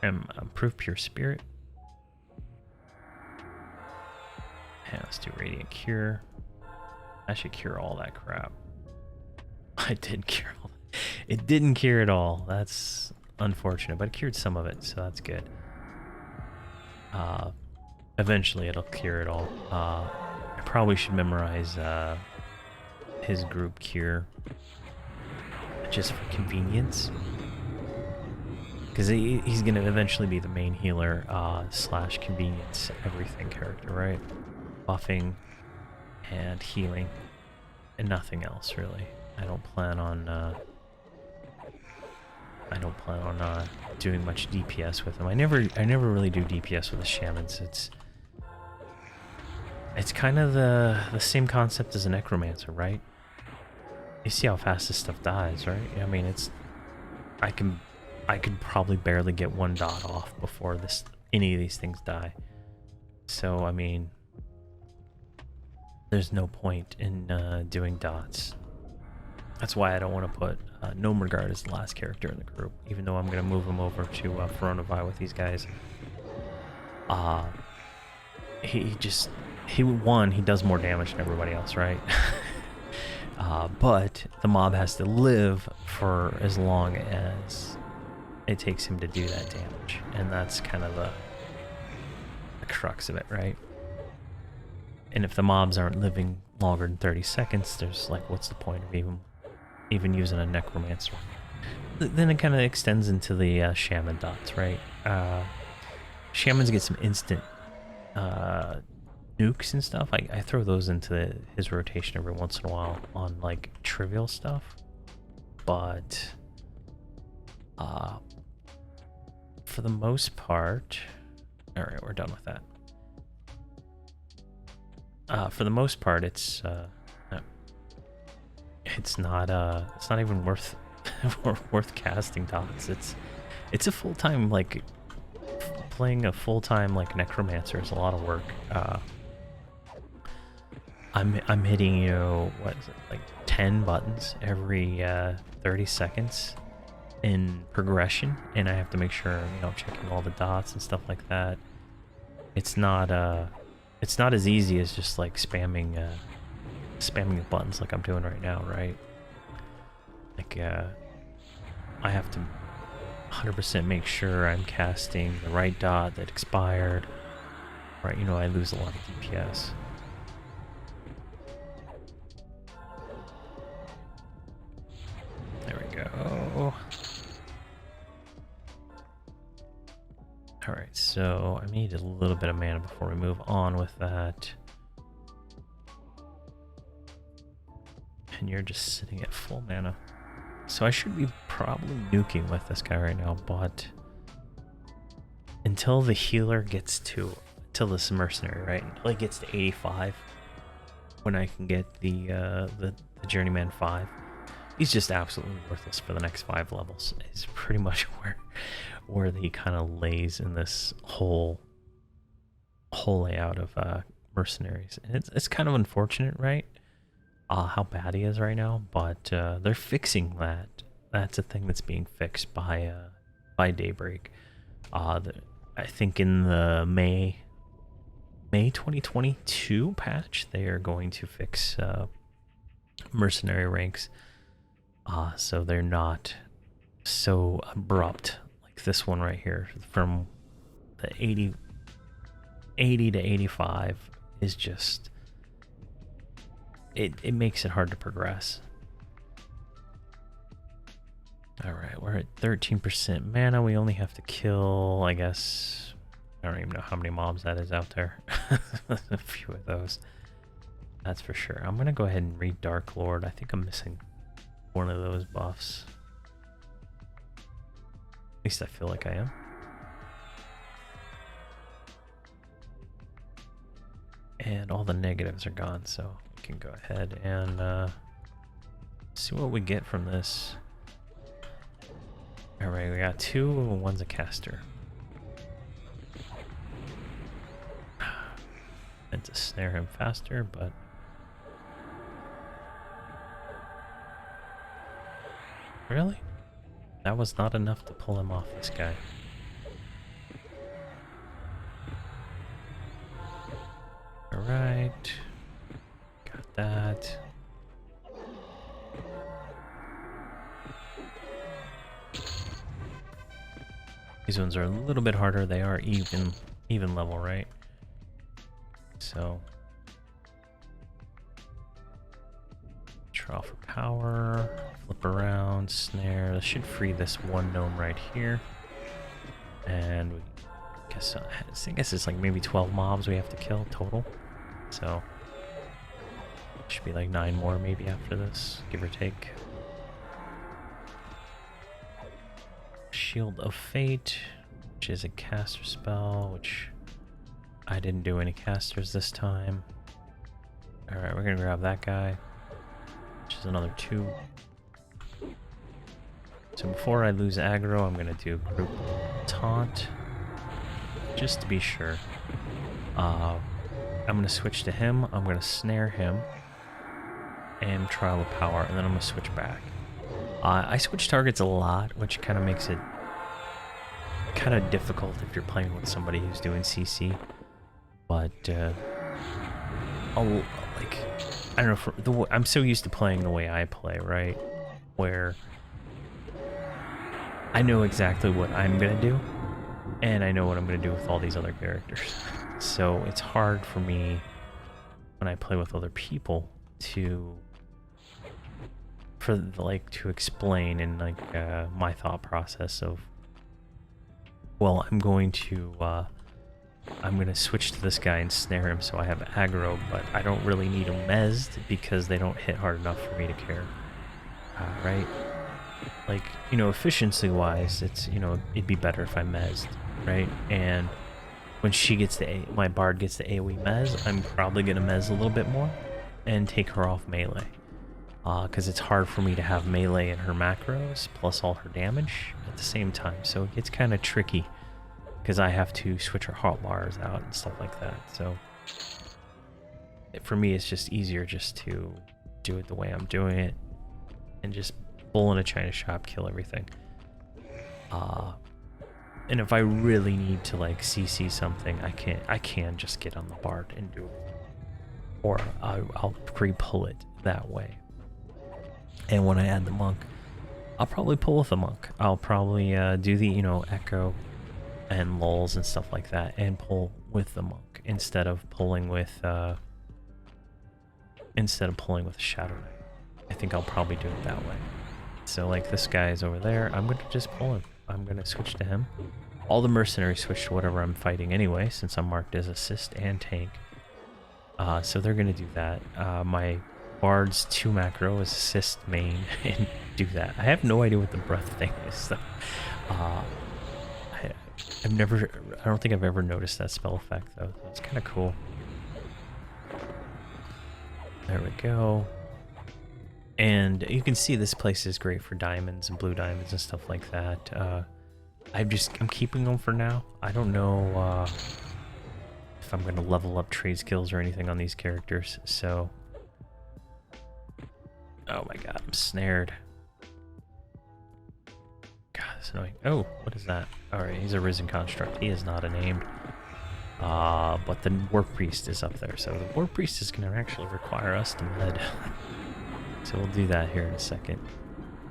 Improve Pure Spirit. Yeah, let's do Radiant Cure. I should cure all that crap. I did cure all that. It didn't cure it all. That's unfortunate, but it cured some of it, so that's good. Eventually it'll cure it all. I probably should memorize his group cure just for convenience, because he's gonna eventually be the main healer slash convenience everything character, right? Buffing and healing and nothing else really. I don't plan on doing much DPS with him. I never really do DPS with the shamans. It's kind of the same concept as a necromancer, right? You see how fast this stuff dies, right? I mean, I could probably barely get 1 dot off before any of these things die. So I mean, there's no point in doing dots. That's why I don't want to put Gnome Regard as the last character in the group, even though I'm going to move him over to Krono Buying with these guys. He does more damage than everybody else, right? But the mob has to live for as long as it takes him to do that damage, and that's kind of the crux of it, right? And if the mobs aren't living longer than 30 seconds, there's like, what's the point of even using a necromancer? Then it kind of extends into the shaman dots, right? Shamans get some instant nukes and stuff. I throw those into his rotation every once in a while on like trivial stuff, but for the most part, all right, we're done with that. For the most part, it's not even worth worth casting dots. It's a full-time, like, playing a full-time like necromancer is a lot of work. I'm hitting, you know, what is it, like 10 buttons every 30 seconds in progression, and I have to make sure, you know, checking all the dots and stuff like that. It's not as easy as just like spamming the buttons like I'm doing right now, right? Like I have to 100% make sure I'm casting the right dot that expired, right? You know, I lose a lot of DPS. There we go. Alright, so I need a little bit of mana before we move on with that. And you're just sitting at full mana. So I should be probably nuking with this guy right now, but until the healer gets till this mercenary, right? Until he gets to 85, when I can get the Journeyman 5. he's just absolutely worthless for the next 5 levels. It's pretty much where he kind of lays in this whole layout of mercenaries. And it's kind of unfortunate, right? How bad he is right now, but they're fixing that. That's a thing that's being fixed by Daybreak. I think in the May 2022 patch, they are going to fix mercenary ranks, so they're not so abrupt like this one right here. From the 80 to 85 is just it makes it hard to progress. All right, we're at 13% mana. We only have to kill, I guess, I don't even know how many mobs that is out there. A few of those, that's for sure. I'm gonna go ahead and read Dark Lord. I think I'm missing one of those buffs. At least I feel like I am. And all the negatives are gone, so we can go ahead and see what we get from this. Alright, we got 2, one's a caster. Meant to snare him faster, but really? That was not enough to pull him off this guy. Alright. Got that. These ones are a little bit harder. They are even level, right? So draw for power, flip around, snare. This should free this one gnome right here. And we I guess it's like maybe 12 mobs we have to kill total. So should be like 9 more maybe after this, give or take. Shield of Fate, which is a caster spell, which I didn't do any casters this time. Alright, we're gonna grab that guy, which is another 2. So before I lose aggro, I'm gonna do group taunt, just to be sure. I'm gonna switch to him, I'm gonna snare him, and trial of power, and then I'm gonna switch back. I switch targets a lot, which kind of makes it kind of difficult if you're playing with somebody who's doing CC. But like, I don't know. I'm so used to playing the way I play, right? Where I know exactly what I'm gonna do, and I know what I'm gonna do with all these other characters. So it's hard for me when I play with other people to explain in like my thought process of, well, I'm gonna switch to this guy and snare him so I have aggro, but I don't really need him mezzed because they don't hit hard enough for me to care, right? Like, you know, efficiency wise, it's, you know, it'd be better if I mezzed, right? And when she gets my bard gets the AoE mez, I'm probably gonna mez a little bit more and take her off melee. Because it's hard for me to have melee in her macros plus all her damage at the same time. So it gets kind of tricky because I have to switch her hotwires out and stuff like that. So for me, it's just easier just to do it the way I'm doing it and just bull in a china shop, kill everything. And if I really need to like CC something, I can just get on the bard and do it, or I'll pre-pull it that way. And when I add the monk, I'll probably pull with the monk. I'll probably do the, you know, echo and lulls and stuff like that, and pull with the monk instead of pulling with a Shadow Knight. I think I'll probably do it that way. So like this guy is over there, I'm gonna just pull him. I'm gonna switch to him. All the mercenaries switch to whatever I'm fighting anyway, since I'm marked as assist and tank. So they're gonna do that. My Bard's 2 macro is assist main and do that. I have no idea what the breath thing is though. I don't think I've ever noticed that spell effect though. It's kind of cool. There we go. And you can see this place is great for diamonds and blue diamonds and stuff like that. I'm keeping them for now. I don't know if I'm going to level up trade skills or anything on these characters, so... Oh my god, I'm snared. God, that's annoying. Oh, what is that? Alright, he's a risen construct. He is not a named. But the war priest is up there, so the war priest is going to actually require us to med. So we'll do that here in a second.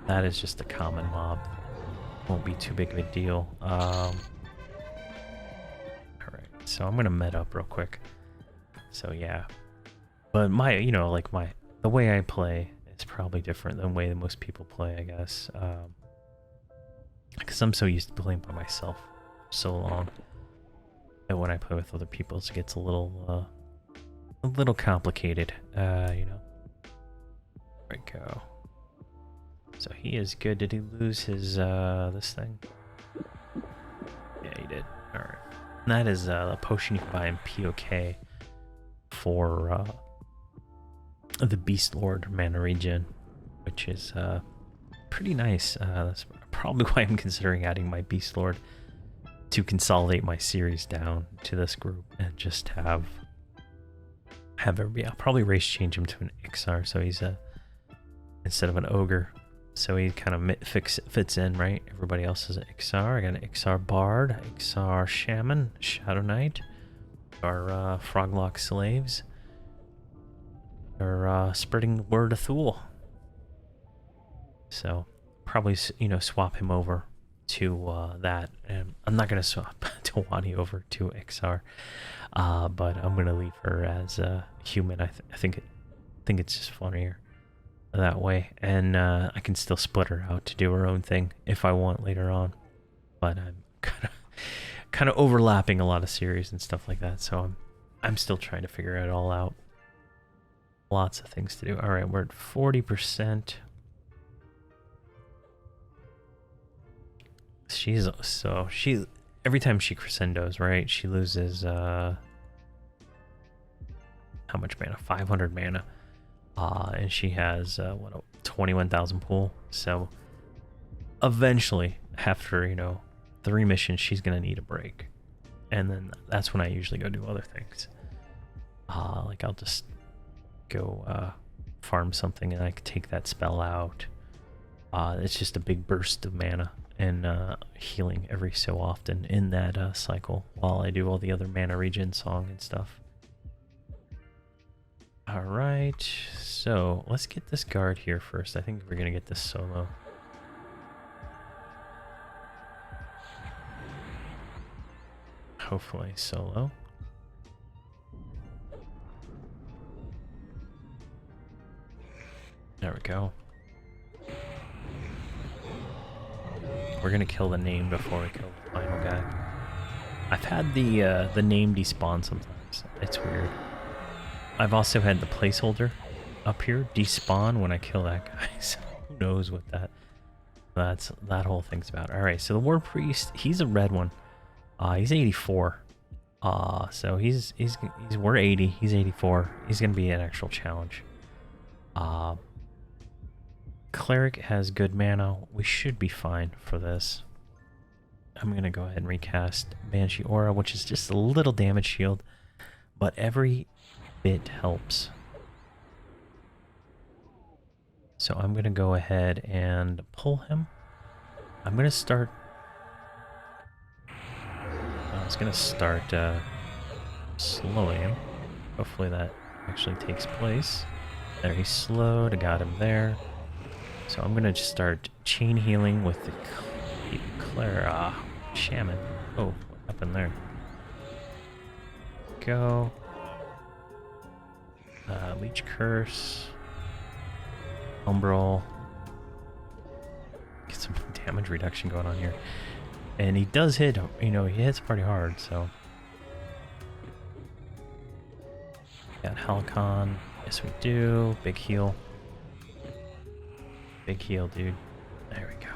That is just a common mob. Won't be too big of a deal. Alright, so I'm gonna med up real quick. So yeah. But the way I play is probably different than the way that most people play, I guess. Because I'm so used to playing by myself for so long. And when I play with other people, it gets a little complicated, you know. There we go. So he is good. Did he lose his, this thing? Yeah, he did. Alright. And that is a potion you can buy in POK for, the Beast Lord mana regen, which is, pretty nice. That's probably why I'm considering adding my Beast Lord to consolidate my series down to this group and just have everybody. I'll probably race change him to an Iksar, so he's instead of an ogre, so he kind of fits in, right? Everybody else is an Iksar. I got an Iksar Bard, Iksar Shaman, Shadow Knight, our Froglock slaves, are spreading the word of Thule. So probably swap him over to that, and I'm not gonna swap Tawani over to Iksar, but I'm gonna leave her as a human. I think it's just funnier that way, and I can still split her out to do her own thing if I want later on. But I'm kind of overlapping a lot of series and stuff like that, so I'm still trying to figure it all out. Lots of things to do. All right, we're at 40%. She every time she crescendos, right, she loses how much mana? 500 mana. And she has 21,000 pool. So eventually, after 3 missions, she's gonna need a break, and then that's when I usually go do other things. Like I'll just go farm something, and I could take that spell out. It's just a big burst of mana and healing every so often in that cycle while I do all the other mana regen song and stuff. Alright, so let's get this guard here first. I think we're gonna get this solo. Hopefully solo. There we go. We're gonna kill the name before we kill the final guy. I've had the name despawn sometimes. It's weird. I've also had the placeholder up here despawn when I kill that guy. So who knows what that whole thing's about. All right, so the War Priest, he's a red one. He's 84. So he's we're 80. He's 84. He's gonna be an actual challenge. Cleric has good mana. We should be fine for this. I'm gonna go ahead and recast Banshee Aura, which is just a little damage shield, but every bit helps. So I'm gonna go ahead and pull him. I'm gonna start. I was gonna start slowing him. Hopefully that actually takes place. There, he's slowed. I got him there. So I'm gonna just start chain healing with the Shaman. Oh, what happened there? Go. Leech Curse. Umbral. Get some damage reduction going on here. And he does hit, he hits pretty hard, so. Got Halcon. Yes, we do. Big heal. Big heal, dude. There we go.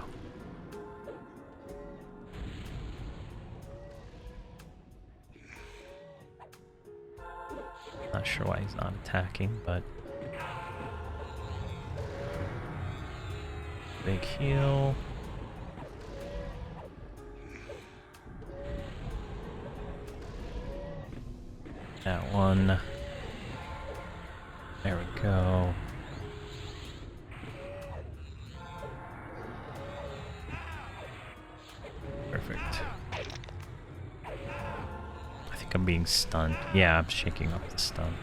Not sure why he's not attacking, but big heal. That one. There we go. Perfect. I think I'm being stunned. Yeah, I'm shaking off the stun.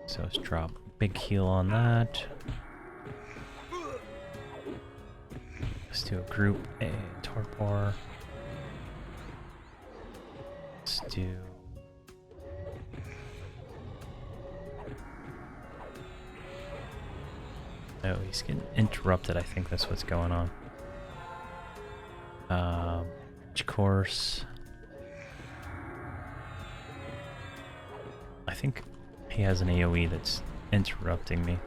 So let's drop big heal on that. Let's do a group A torpor. Let's do oh, he's getting interrupted. I think that's what's going on. Of course. I think he has an AoE that's interrupting me.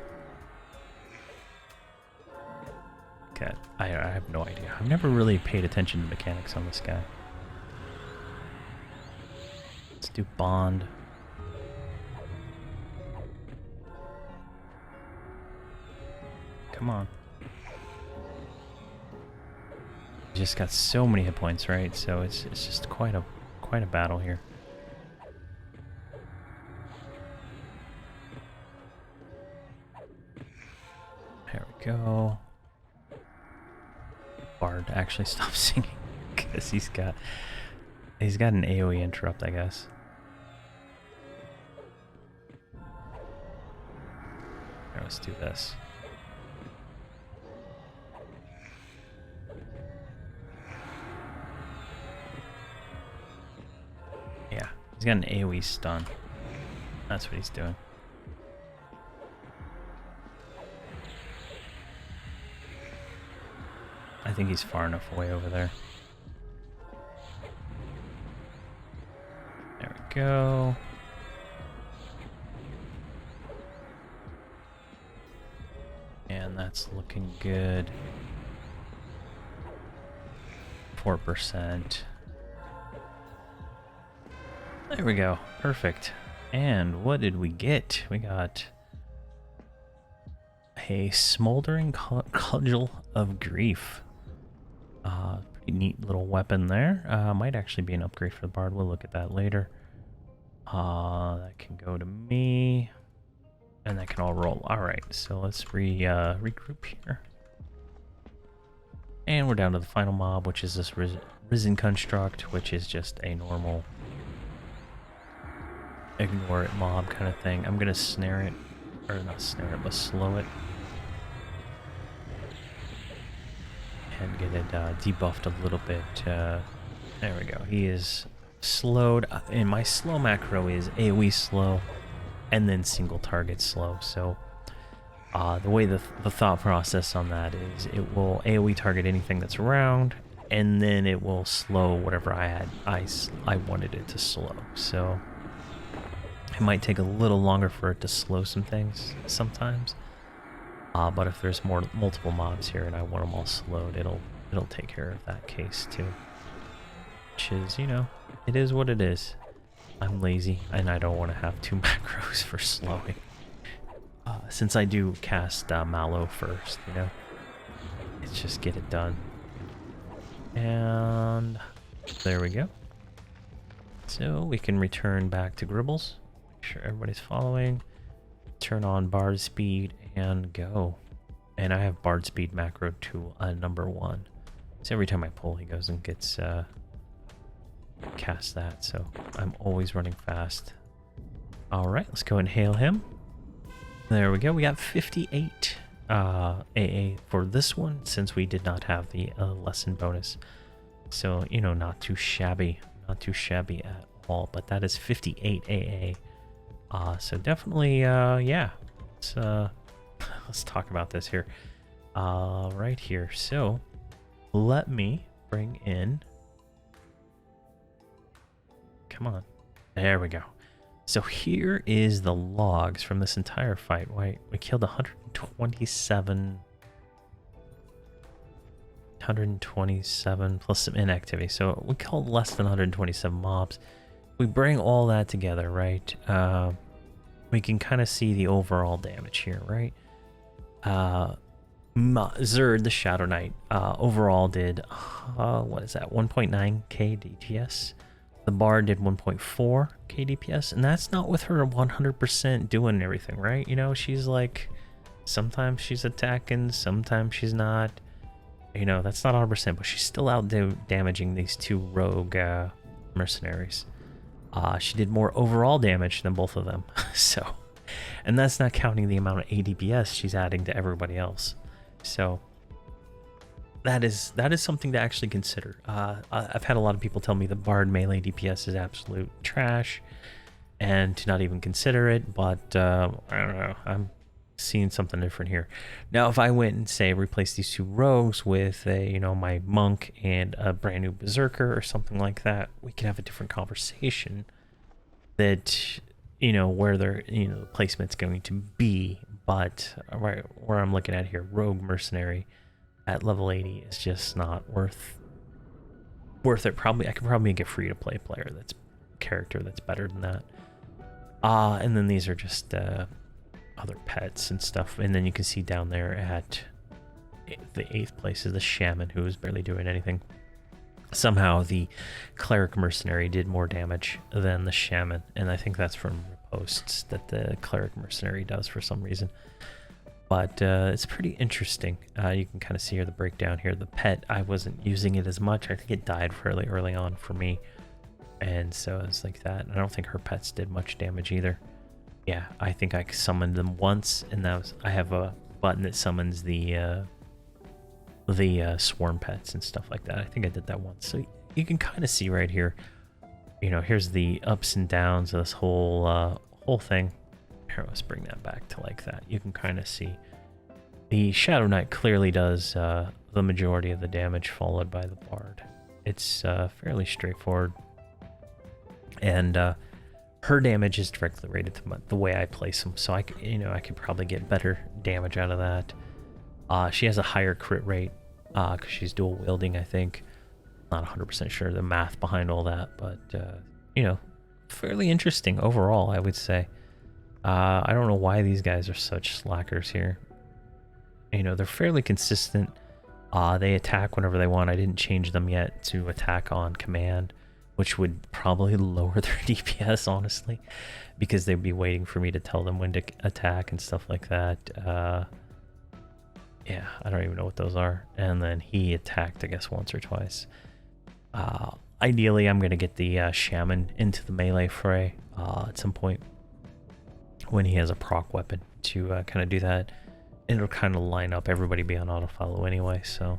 Okay, I have no idea. I've never really paid attention to mechanics on this guy. Let's do bond. Come on. You just got so many hit points, right? So it's just quite a battle here. There we go. Bard actually stopped singing because he's got an AoE interrupt, I guess. Here, let's do this. Yeah, he's got an AoE stun. That's what he's doing. I think he's far enough away over there. There we go. And that's looking good. 4%. There we go. Perfect. And what did we get? We got a smoldering cudgel of grief. Pretty neat little weapon there. Might actually be an upgrade for the bard. We'll look at that later. That can go to me. And that can all roll. Alright, so let's regroup here. And we're down to the final mob, which is this Risen Construct, which is just a normal ignore it mob kind of thing. I'm gonna snare it, or not snare it, but slow it. And get it debuffed a little bit. There we go. He is slowed, and my slow macro is AoE slow, and then single target slow. So the way the thought process on that is it will AoE target anything that's around, and then it will slow whatever I wanted it to slow. So it might take a little longer for it to slow some things sometimes. But if there's multiple mobs here and I want them all slowed, it'll take care of that case too. Which is, you know, it is what it is. I'm lazy and I don't want to have 2 macros for slowing. Since I do cast Mallow first, you know, let's just get it done. And there we go. So we can return back to Gribbles. Make sure everybody's following. Turn on Bard Speed and go. And I have Bard Speed macro to number 1. So every time I pull, he goes and gets cast that. So I'm always running fast. All right, let's go and hail him. There we go. We got 58 AA for this one, since we did not have the lesson bonus. So, you know, not too shabby. Not too shabby at all. But that is 58 AA. So definitely, yeah. Let's talk about this here. Right here. So let me bring in. Come on. There we go. So here is the logs from this entire fight. We killed 127 plus some inactivity. So we killed less than 127 mobs. We bring all that together, right? We can kind of see the overall damage here, right? Zerd, the Shadow Knight, overall did, what is that, 1.9k DPS. The Bard did 1.4k DPS, and that's not with her 100% doing everything, right? You know, she's like, sometimes she's attacking, sometimes she's not. You know, that's not 100%, but she's still out damaging these two rogue mercenaries. She did more overall damage than both of them, so, and that's not counting the amount of ADPS she's adding to everybody else. So that is something to actually consider. I've had a lot of people tell me the Bard melee DPS is absolute trash and to not even consider it, but I don't know, I'm seeing something different here. Now if I went and say replace these two rogues with a, you know, my monk and a brand new berserker or something like that, we could have a different conversation that, you know, where their, you know, the placement's going to be. But right where I'm looking at here, rogue mercenary at level 80 is just not worth it. Probably I could probably make a free to play player that's character that's better than that. And then these are just other pets and stuff. And then you can see down there at the 8th place is the shaman, who is barely doing anything. Somehow the cleric mercenary did more damage than the shaman, and I think that's from posts that the cleric mercenary does for some reason. But it's pretty interesting. You can kind of see here the breakdown here. The pet, I wasn't using it as much. I think it died fairly early on for me, and so it's like that. I don't think her pets did much damage either. Yeah, I think I summoned them once, and that was, I have a button that summons the swarm pets and stuff like that. I think I did that once. So you can kind of see right here, you know, here's the ups and downs of this whole thing. Here, let's bring that back to like that. You can kind of see the Shadow Knight clearly does the majority of the damage, followed by the Bard. It's fairly straightforward, and her damage is directly related to the way I place them. So I could probably get better damage out of that. She has a higher crit rate because she's dual wielding, I think. Not 100% sure the math behind all that, but you know, fairly interesting overall, I would say. I don't know why these guys are such slackers here. You know, they're fairly consistent. They attack whenever they want. I didn't change them yet to attack on command, which would probably lower their DPS, honestly, because they'd be waiting for me to tell them when to attack and stuff like that. Yeah, I don't even know what those are. And then he attacked, I guess, once or twice. Ideally, I'm going to get the shaman into the melee fray at some point when he has a proc weapon to kind of do that. And it'll kind of line up, everybody be on auto-follow anyway, so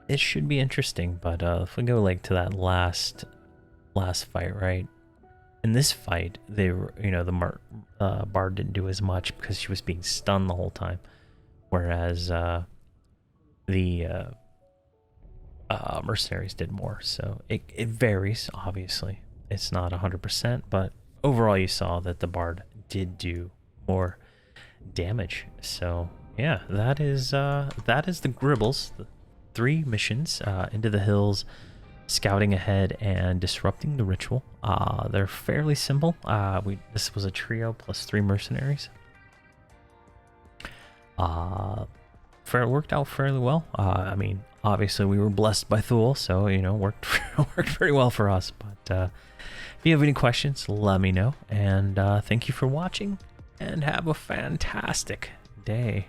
it should be interesting. But if we go like to that last fight, right? In this fight, they were, you know, the Bard didn't do as much because she was being stunned the whole time. Whereas the mercenaries did more, so it varies, obviously. It's not 100%, but overall you saw that the Bard did do more damage. So yeah, that is the Gribbles, the 3 missions, into the hills, scouting ahead, and disrupting the ritual. They're fairly simple. This was a trio plus 3 mercenaries. Worked out fairly well. I mean, obviously we were blessed by Thule, so, you know, worked very well for us. But if you have any questions, let me know. And thank you for watching, and have a fantastic day.